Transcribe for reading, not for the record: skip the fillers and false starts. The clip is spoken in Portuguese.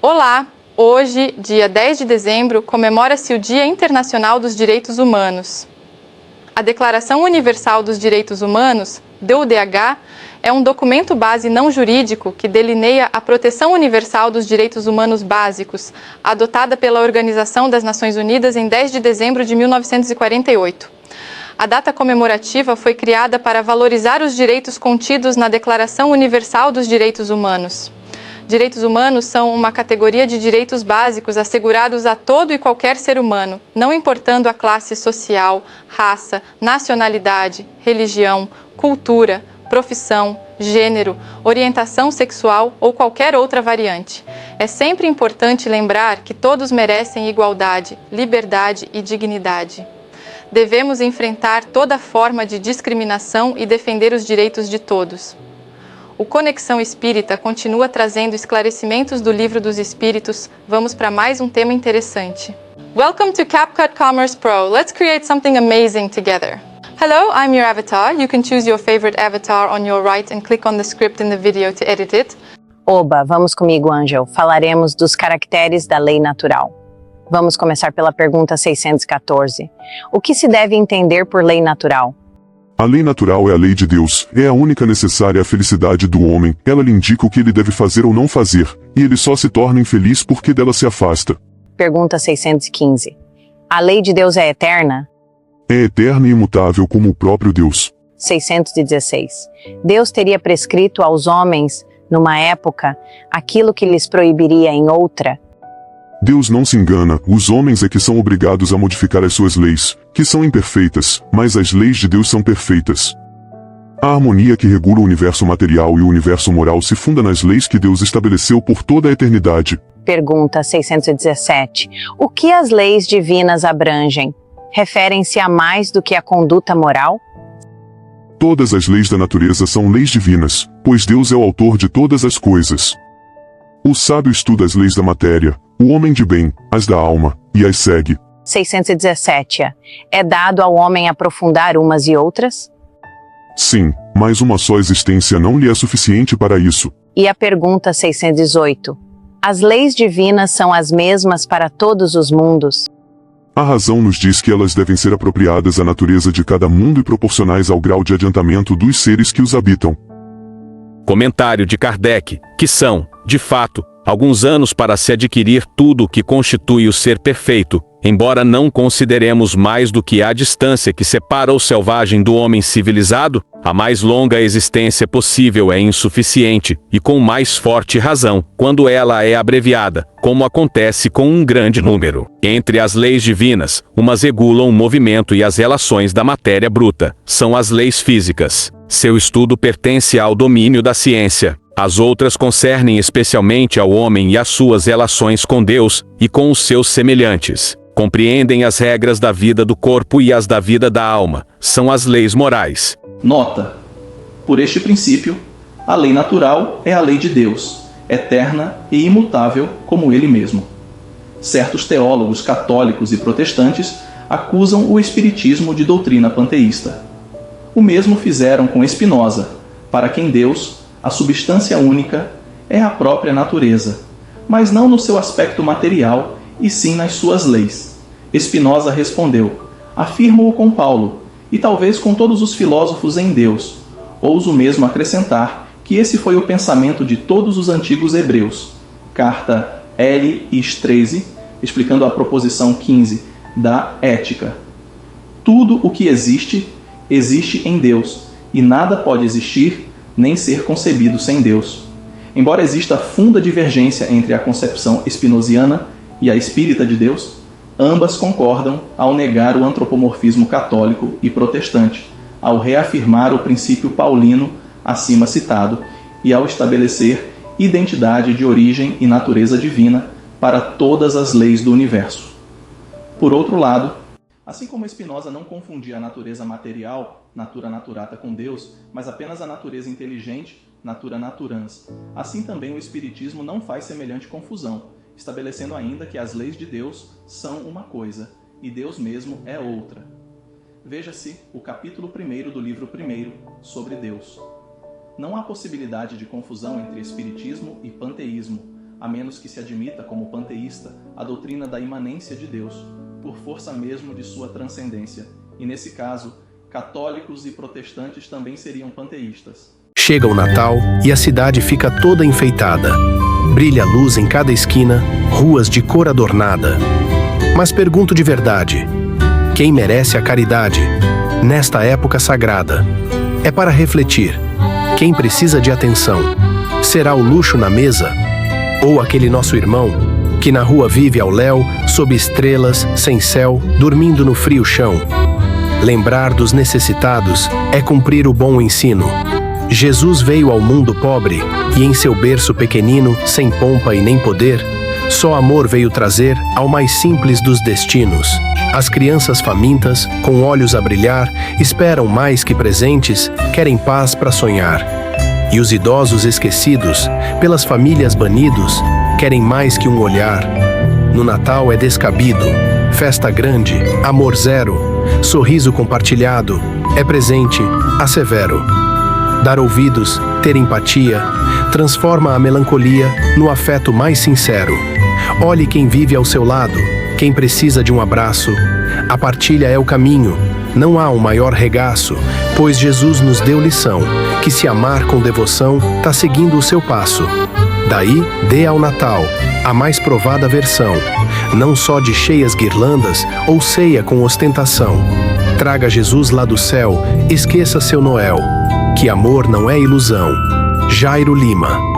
Olá! Hoje, dia 10 de dezembro, comemora-se o Dia Internacional dos Direitos Humanos. A Declaração Universal dos Direitos Humanos, DUDH, é um documento base não jurídico que delineia a proteção universal dos direitos humanos básicos, adotada pela Organização das Nações Unidas em 10 de dezembro de 1948. A data comemorativa foi criada para valorizar os direitos contidos na Declaração Universal dos Direitos Humanos. Direitos humanos são uma categoria de direitos básicos assegurados a todo e qualquer ser humano, não importando a classe social, raça, nacionalidade, religião, cultura, profissão, gênero, orientação sexual ou qualquer outra variante. É sempre importante lembrar que todos merecem igualdade, liberdade e dignidade. Devemos enfrentar toda forma de discriminação e defender os direitos de todos. O Conexão Espírita continua trazendo esclarecimentos do Livro dos Espíritos. Vamos para mais um tema interessante. Welcome to CapCut Commerce Pro. Let's create something amazing together. Hello, I'm your avatar. You can choose your favorite avatar on your right and click on the script in the video to edit it. Oba, vamos comigo, Angel. Falaremos dos caracteres da lei natural. Vamos começar pela pergunta 614. O que se deve entender por lei natural? A lei natural é a lei de Deus, é a única necessária à felicidade do homem, ela lhe indica o que ele deve fazer ou não fazer, e ele só se torna infeliz porque dela se afasta. Pergunta 615. A lei de Deus é eterna? É eterna e imutável como o próprio Deus. 616. Deus teria prescrito aos homens, numa época, aquilo que lhes proibiria em outra? Deus não se engana, os homens é que são obrigados a modificar as suas leis, que são imperfeitas, mas as leis de Deus são perfeitas. A harmonia que regula o universo material e o universo moral se funda nas leis que Deus estabeleceu por toda a eternidade. Pergunta 617. O que as leis divinas abrangem? Referem-se a mais do que a conduta moral? Todas as leis da natureza são leis divinas, pois Deus é o autor de todas as coisas. O sábio estuda as leis da matéria, o homem de bem, as da alma, e as segue. 617. É dado ao homem aprofundar umas e outras? Sim, mas uma só existência não lhe é suficiente para isso. E a pergunta 618. As leis divinas são as mesmas para todos os mundos? A razão nos diz que elas devem ser apropriadas à natureza de cada mundo e proporcionais ao grau de adiantamento dos seres que os habitam. Comentário de Kardec, que são, de fato, alguns anos para se adquirir tudo o que constitui o ser perfeito, embora não consideremos mais do que a distância que separa o selvagem do homem civilizado, a mais longa existência possível é insuficiente, e com mais forte razão, quando ela é abreviada, como acontece com um grande número. Entre as leis divinas, umas regulam o movimento e as relações da matéria bruta, são as leis físicas. Seu estudo pertence ao domínio da ciência. As outras concernem especialmente ao homem e às suas relações com Deus e com os seus semelhantes. Compreendem as regras da vida do corpo e as da vida da alma. São as leis morais. Nota: por este princípio, a lei natural é a lei de Deus, eterna e imutável como Ele mesmo. Certos teólogos católicos e protestantes acusam o espiritismo de doutrina panteísta. O mesmo fizeram com Spinoza, para quem Deus, a substância única, é a própria natureza, mas não no seu aspecto material, e sim nas suas leis. Spinoza respondeu: afirmo-o com Paulo, e talvez com todos os filósofos em Deus. Ouso mesmo acrescentar que esse foi o pensamento de todos os antigos hebreus. Carta L. Streze, explicando a proposição 15 da Ética. Tudo o que existe, existe em Deus, e nada pode existir nem ser concebido sem Deus. Embora exista funda divergência entre a concepção spinoziana e a espírita de Deus, ambas concordam ao negar o antropomorfismo católico e protestante, ao reafirmar o princípio paulino acima citado e ao estabelecer identidade de origem e natureza divina para todas as leis do universo. Por outro lado, assim como Spinoza não confundia a natureza material, natura naturata, com Deus, mas apenas a natureza inteligente, natura naturans, assim também o Espiritismo não faz semelhante confusão, estabelecendo ainda que as leis de Deus são uma coisa e Deus mesmo é outra. Veja-se o capítulo 1 do livro 1 sobre Deus. Não há possibilidade de confusão entre Espiritismo e Panteísmo, a menos que se admita como panteísta a doutrina da imanência de Deus, por força mesmo de sua transcendência. E nesse caso, católicos e protestantes também seriam panteístas. Chega o Natal e a cidade fica toda enfeitada. Brilha luz em cada esquina, ruas de cor adornada. Mas pergunto de verdade, quem merece a caridade nesta época sagrada? É para refletir. Quem precisa de atenção? Será o luxo na mesa? Ou aquele nosso irmão que na rua vive ao léu, sob estrelas, sem céu, dormindo no frio chão? Lembrar dos necessitados é cumprir o bom ensino. Jesus veio ao mundo pobre e em seu berço pequenino, sem pompa e nem poder, só amor veio trazer ao mais simples dos destinos. As crianças famintas, com olhos a brilhar, esperam mais que presentes, querem paz para sonhar. E os idosos esquecidos, pelas famílias banidos, querem mais que um olhar. No Natal é descabido, festa grande, amor zero, sorriso compartilhado, é presente, assevero. Dar ouvidos, ter empatia, transforma a melancolia no afeto mais sincero. Olhe quem vive ao seu lado, quem precisa de um abraço. A partilha é o caminho, não há um maior regaço, pois Jesus nos deu lição, que se amar com devoção, tá seguindo o seu passo. Daí, dê ao Natal a mais provada versão, não só de cheias guirlandas ou ceia com ostentação. Traga Jesus lá do céu, esqueça seu Noel, que amor não é ilusão. Jairo Lima.